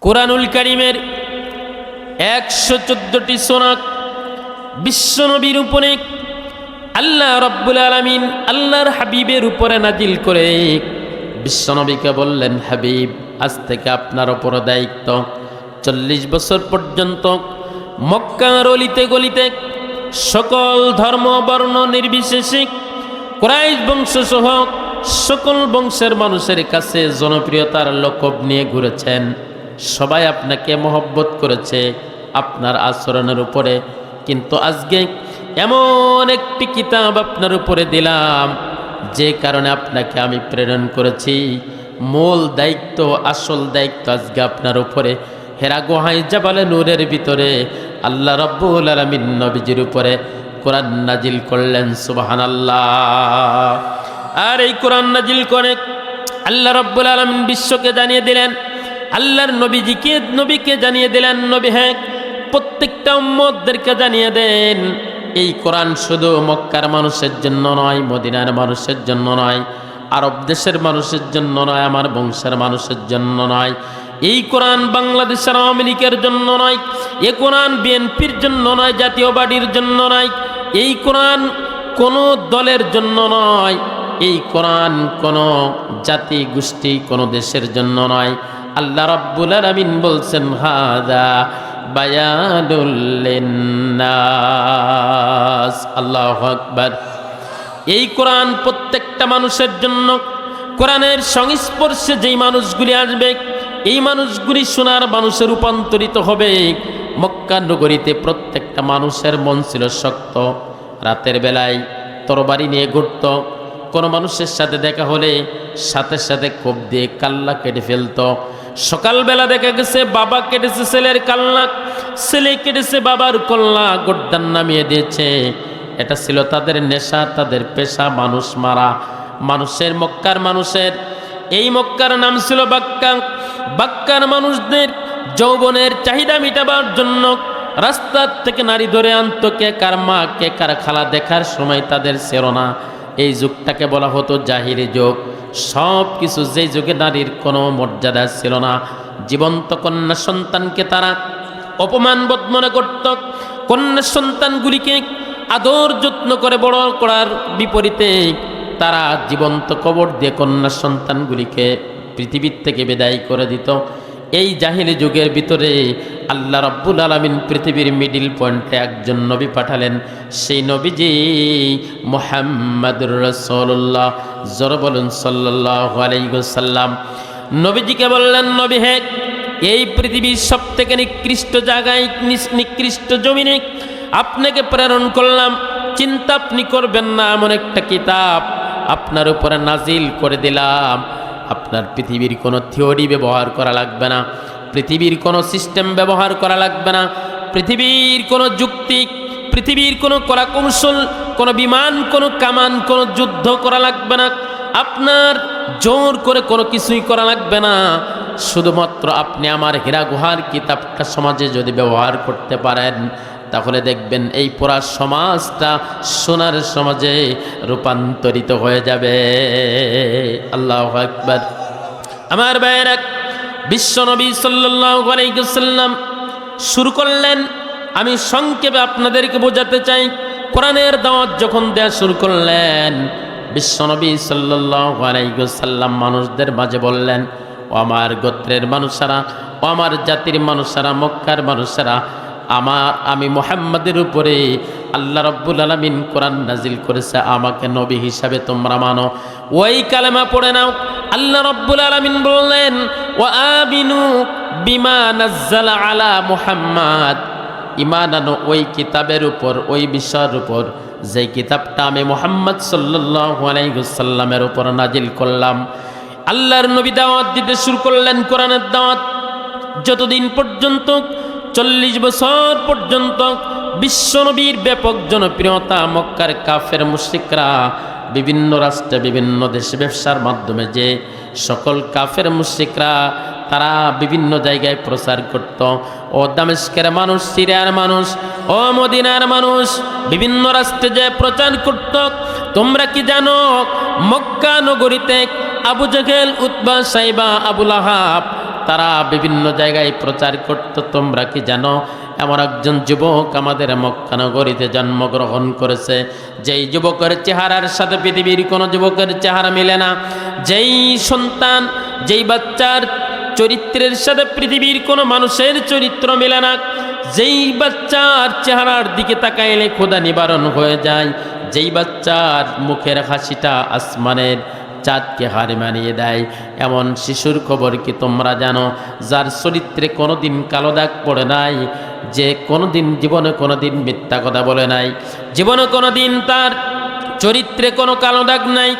কুরআনুল কারীমের 114টি সূরা বিশ্বনবীর উপরে আল্লাহ রাব্বুল আলামিন আল্লাহর হাবিবের উপরে নাজিল করে বিশ্বনবীকে বললেন, হাবিব, আজ থেকে আপনার উপর দায়িত্ব 40 বছর পর্যন্ত মক্কার অলিতে গলিতে সকল ধর্ম বর্ণ নির্বিশেষে কুরাইশ বংশসহ সকল বংশের মানুষের কাছে জনপ্রিয়তার লকব নিয়ে ঘুরেছেন। সবাই আপনাকে মহব্বত করেছে আপনার আচরণের উপরে, কিন্তু আজকে এমন একটি কিতাব আপনার উপরে দিলাম যে কারণে আপনাকে আমি প্রেরণ করেছি। মূল দায়িত্ব, আসল দায়িত্ব আজকে আপনার উপরে। হেরা গুহায় জাবালে নূরের ভিতরে আল্লাহ রাব্বুল আলামিন নবীজির উপরে কোরআন নাজিল করলেন। সুবহানাল্লাহ। আর এই কোরআন নাজিল করে আল্লাহ রাব্বুল আলামিন বিশ্বকে জানিয়ে দিলেন, আল্লাহর নবীকে জানিয়ে দিলেন, নবী হ্যাঁ, প্রত্যেকটা উম্মতদেরকে জানিয়ে দেন এই কোরআন শুধু মক্কার মানুষের জন্য নয়, মদিনার মানুষের জন্য নয়, আরব দেশের মানুষের জন্য নয়, আমার বংশের মানুষের জন্য নয়। এই কোরআন বাংলাদেশের আওয়ামী লীগের জন্য নয়, এই কোরআন বিএনপির জন্য নয়, জাতীয় পার্টির জন্য নয়, এই কোরআন কোনো দলের জন্য নয়, এই কোরআন কোনো জাতি গোষ্ঠী কোনো দেশের জন্য নয়। আল্লাহ রাব্বুল আলামিন বলছেন, হাযা বায়ানুল লিন্নাস। আল্লাহু আকবার। এই কোরআন প্রত্যেকটা মানুষের জন্য। কোরআনের সংস্পর্শে যেই মানুষগুলি আসবে, এই মানুষগুলি সোনার মানুষে রূপান্তরিত হবে। মক্কা নগরীতে প্রত্যেকটা মানুষের মন ছিল শক্ত, রাতের বেলায় তরবারি নিয়ে ঘুরত। কোনো মানুষের সাথে দেখা হলে সাথে সাথে কোপ দিয়ে কাল্লা কেটে ফেলত। সকালবেলা দেখা গেছে বাবা কেটেছে ছেলের কাল্লা, ছেলে কেটেছে বাবার কল্লা, গর্দান নামিয়ে দিয়েছে। এটা ছিল তাদের নেশা, তাদের পেশা, মানুষ মারা। মানুষের মক্কার মানুষের এই মক্কার নাম ছিল বাক্কা। বাক্কার মানুষদের যৌবনের চাহিদা মিটাবার জন্য রাস্তার থেকে নারী ধরে আনত, কে কার মা কে কার খালা দেখার সময় তাদের ছিল না। এই যুগটাকে বলা হতো জাহিলি যুগ। সব কিছু, যেই যুগে নারীর কোনো মর্যাদা ছিল না। জীবন্ত কন্যা সন্তানকে তারা অপমানবোধ মনে করত। কন্যা সন্তানগুলিকে আদর যত্ন করে বড় করার বিপরীতে তারা জীবন্ত কবর দিয়ে কন্যা সন্তানগুলিকে পৃথিবীর থেকে বিদায় করে দিত। এই জাহিলি যুগের ভিতরে আল্লাহ রাব্বুল আলামিন পৃথিবীর মিডিল পয়েন্টে একজন নবী পাঠালেন। সেই নবীজি মুহাম্মাদুর রাসূলুল্লাহ। জোরে বলুন সাল্লাল্লাহু আলাইহি ওয়াসাল্লাম। নবীজিকে বললেন, নবী হে, এই পৃথিবীর সবথেকে নিকৃষ্ট জায়গায়, নিকৃষ্ট জমিনে আপনাকে প্রেরণ করলাম। চিন্তা আপনি করবেন না, এমন একটা কিতাব আপনার উপরে নাজিল করে দিলাম। আপনার পৃথিবীর কোনো থিওরি ব্যবহার করা লাগবে না, পৃথিবীর কোনো সিস্টেম ব্যবহার করা লাগবে না, পৃথিবীর কোনো যুক্তি, পৃথিবীর কোনো কলাকৌশল, কোনো বিমান, কোনো কামান, কোনো যুদ্ধ করা লাগবে না। আপনার জোর করে কোনো কিছুই করা লাগবে না। শুধুমাত্র আপনি আমার হীরা গুহার কিতাবটা সমাজে যদি ব্যবহার করতে পারেন, তাহলে দেখবেন এই পুরা সমাজটা সোনার সমাজে রূপান্তরিত হয়ে যাবে। আল্লাহু আকবার। আমার ভাইয়েরা, বিশ্বনবী সাল্লাল্লাহু আলাইহি ওয়াসাল্লাম শুরু করলেন। আমি সংক্ষেপে আপনাদেরকে বোঝাতে চাই। কোরআনের দাওয়াত যখন দেয়া শুরু করলেন, বিশ্বনবী সাল্লাল্লাহু আলাইহি ওয়াসাল্লাম মানুষদের মাঝে বললেন, ও আমার গোত্রের মানুষেরা, ও আমার জাতির মানুষেরা, মক্কার মানুষেরা, আমি মুহাম্মাদের উপরে আল্লাহ রাব্বুল আলামিন কোরআন নাজিল করেছে, আমাকে নবী হিসাবে তোমরা মানো। ওই কালেমা পড়ে নাও। আল্লাহ রাব্বুল আলামিন বললেন, ওয়া আমিনু বিমা নাজ্জালা আলা মুহাম্মাদ। ঈমান আনো ওই কিতাবের উপর, ওই বিষয়ের উপর যে কিতাবটা আমি মুহাম্মদ সাল্লাল্লাহু আলাইহি ওয়াসাল্লামের উপর নাজিল করলাম। আল্লাহর নবী দাওয়াত দিতে শুরু করলেন, কোরআনের দাওয়াত। যতদিন পর্যন্ত 40 বছর পর্যন্ত বিশ্বনবীর ব্যাপক জনপ্রিয়তা, মক্কার কাফের মুশরিকরা বিভিন্ন রাষ্ট্রে, বিভিন্ন দেশে ব্যবসার মাধ্যমে যে সকল কাফের মুশরিকরা তারা বিভিন্ন জায়গায় প্রচার করত। ও দামেস্কের মানুষ, সিরিয়ার মানুষ, ও মদিনার মানুষ বিভিন্ন রাষ্ট্রে যে প্রচার করত, তোমরা কি জানো মক্কা নগরীতে আবু জেহেল, উতবা, সাইবা, আবু লাহাব তারা বিভিন্ন জায়গায় প্রচার করত। তোমরা কি জানো এমন একজন যুবক আমাদের মক্কা নগরীতে জন্মগ্রহণ করেছে, যেই যুবকের চেহারার সাথে পৃথিবীর কোনো যুবকের চেহারা মিলে না, যেই সন্তান যেই বাচ্চার চরিত্রের সাথে পৃথিবীর কোনো মানুষের চরিত্র মেলে না, যেই বাচ্চার চেহারার দিকে তাকাইলে ক্ষুধা নিবারণ হয়ে যায়, যেই বাচ্চার মুখের হাসিটা আসমানের চাঁদকে হার মানিয়ে দেয়, এমন শিশুর খবর কি তোমরা জানো? যার চরিত্রে কোনোদিন কালো দাগ পড়ে নাই, যে কোনোদিন জীবনে কোনোদিন মিথ্যা কথা বলে নাই, জীবনে কোনোদিন তার চরিত্রে কোনো কালো দাগ নাই।